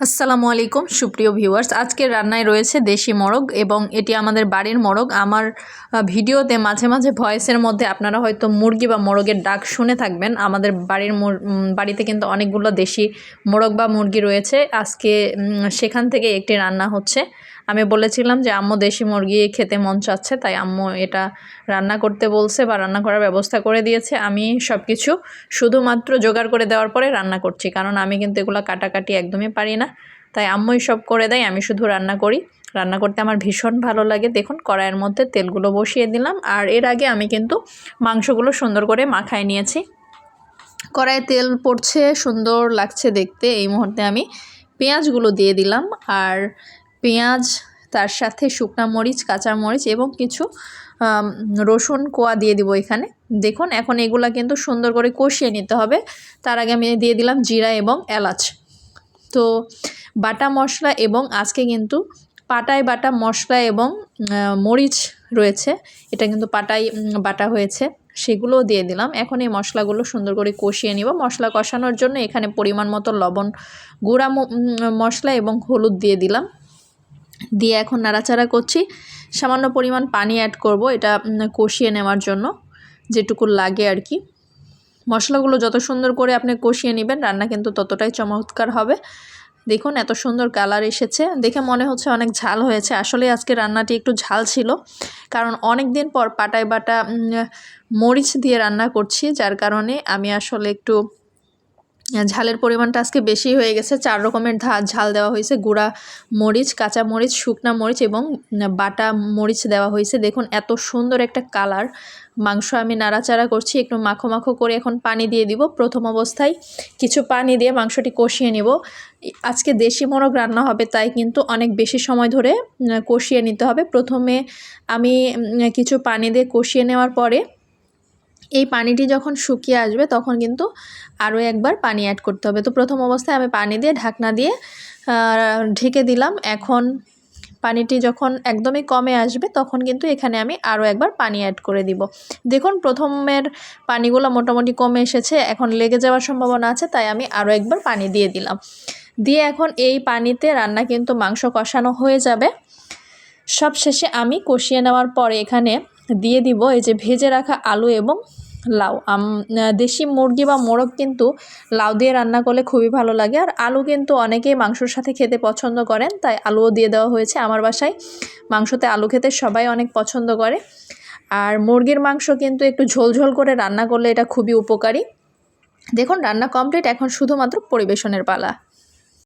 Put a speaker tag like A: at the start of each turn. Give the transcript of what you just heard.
A: আসসালামু আলাইকুম সুপ্রিয় ভিউয়ার্স, আজকের রান্নায় রয়েছে দেশি মোরগ এবং এটি আমাদের বাড়ির মোরগ। আমার ভিডিওতে মাঝে মাঝে ভয়েসের মধ্যে আপনারা হয়তো মুরগি বা মোরগের ডাক শুনে থাকবেন। আমাদের বাড়িতে কিন্তু অনেকগুলো দেশি মোরগ বা মুরগি রয়েছে। আজকে সেখান থেকে একটি রান্না হচ্ছে। আমি বলেছিলাম যে আম্মু দেশি মুরগি খেতে মন চাচ্ছে, তাই আম্মু এটা রান্না করতে বলছে বা রান্না করার ব্যবস্থা করে দিয়েছে। আমি সব কিছু শুধুমাত্র জোগাড় করে দেওয়ার পরে রান্না করছি, কারণ আমি কিন্তু এগুলো কাটাকাটি একদমই পারি না। তাই আম্মুই সব করে দেয়, আমি শুধু রান্না করি। রান্না করতে আমার ভীষণ ভালো লাগে। দেখুন কড়াইয়ের মধ্যে তেলগুলো বসিয়ে দিলাম, আর এর আগে আমি কিন্তু মাংসগুলো সুন্দর করে মাখায় নিয়েছি। কড়াইয়ে তেল পড়ছে, সুন্দর লাগছে দেখতে। এই মুহূর্তে আমি পেঁয়াজগুলো দিয়ে দিলাম, আর পেঁয়াজ, তার সাথে শুকনা মরিচ, কাঁচা মরিচ এবং কিছু রসুন কোয়া দিয়ে দিব এখানে। দেখুন এখন এগুলা কিন্তু সুন্দর করে কষিয়ে নিতে হবে। তার আগে আমি দিয়ে দিলাম জিরা এবং এলাচ। তো বাটা মশলা এবং আজকে কিন্তু পাটায় বাটা মশলা এবং মরিচ রয়েছে, এটা কিন্তু পাটায় বাটা হয়েছে, সেগুলোও দিয়ে দিলাম। এখন এই মশলাগুলো সুন্দর করে কষিয়ে নিব। মশলা কষানোর জন্য এখানে পরিমাণ মতো লবণ, গুঁড়া মশলা এবং হলুদ দিয়ে দিলাম। দিয়ে এখন নাড়াচাড়া করছি। সামান্য পরিমাণ পানি অ্যাড করব এটা কষিয়ে নেওয়ার জন্য, যেটুকু লাগে আর কি। মশলাগুলো যত সুন্দর করে আপনি কষিয়ে নেবেন, রান্না কিন্তু ততটাই চমৎকার হবে। দেখুন এত সুন্দর কালার এসেছে, দেখে মনে হচ্ছে অনেক ঝাল হয়েছে। আসলে আজকে রান্নাটি একটু ঝাল ছিল, কারণ অনেক দিন পর পাটায় বাটা মরিচ দিয়ে রান্না করছি, যার কারণে আমি আসলে একটু ঝালের পরিমাণটা আজকে বেশি হয়ে গেছে। 4 রকমের ঝাল দেওয়া হয়েছে, গুঁড়া মরিচ, কাঁচা মরিচ, শুকনা মরিচ এবং বাটা মরিচ দেওয়া হয়েছে। দেখুন এত সুন্দর একটা কালার। মাংস আমি নাড়াচাড়া করছি, একটু মাখো মাখো করে এখন পানি দিয়ে দিব। প্রথম অবস্থায় কিছু পানি দিয়ে মাংসটি কষিয়ে নিব। আজকে দেশি মোরগ রান্না হবে, তাই কিন্তু অনেক বেশি সময় ধরে কষিয়ে নিতে হবে। প্রথমে আমি কিছু পানি দিয়ে কষিয়ে নেওয়ার পরে এই পানিটি যখন শুকিয়ে আসবে তখন কিন্তু আরও একবার পানি অ্যাড করতে হবে। তো প্রথম অবস্থায় আমি পানি দিয়ে ঢাকনা দিয়ে ঢেকে দিলাম। এখন পানিটি যখন একদমই কমে আসবে তখন কিন্তু এখানে আমি আরও একবার পানি অ্যাড করে দিব। দেখুন প্রথমের পানিগুলো মোটামুটি কমে এসেছে, এখন লেগে যাওয়ার সম্ভাবনা আছে, তাই আমি আরও একবার পানি দিয়ে দিলাম। দিয়ে এখন এই পানিতে রান্না কিন্তু মাংস কষানো হয়ে যাবে। সব শেষে আমি কষিয়ে নেওয়ার পরে এখানে দিয়ে দিব এই যে ভেজে রাখা আলু এবং লাউ। দেশি মুরগি বা মোরগ কিন্তু লাউ দিয়ে রান্না করলে খুবই ভালো লাগে, আর আলু কিন্তু অনেকেই মাংসর সাথে খেতে পছন্দ করেন, তাই আলুও দিয়ে দেওয়া হয়েছে। আমার বাসায় মাংসতে আলু খেতে সবাই অনেক পছন্দ করে, আর মুরগির মাংস কিন্তু একটু ঝোলঝোল করে রান্না করলে এটা খুবই উপকারী। দেখুন রান্না কমপ্লিট, এখন শুধুমাত্র পরিবেশনের পালা।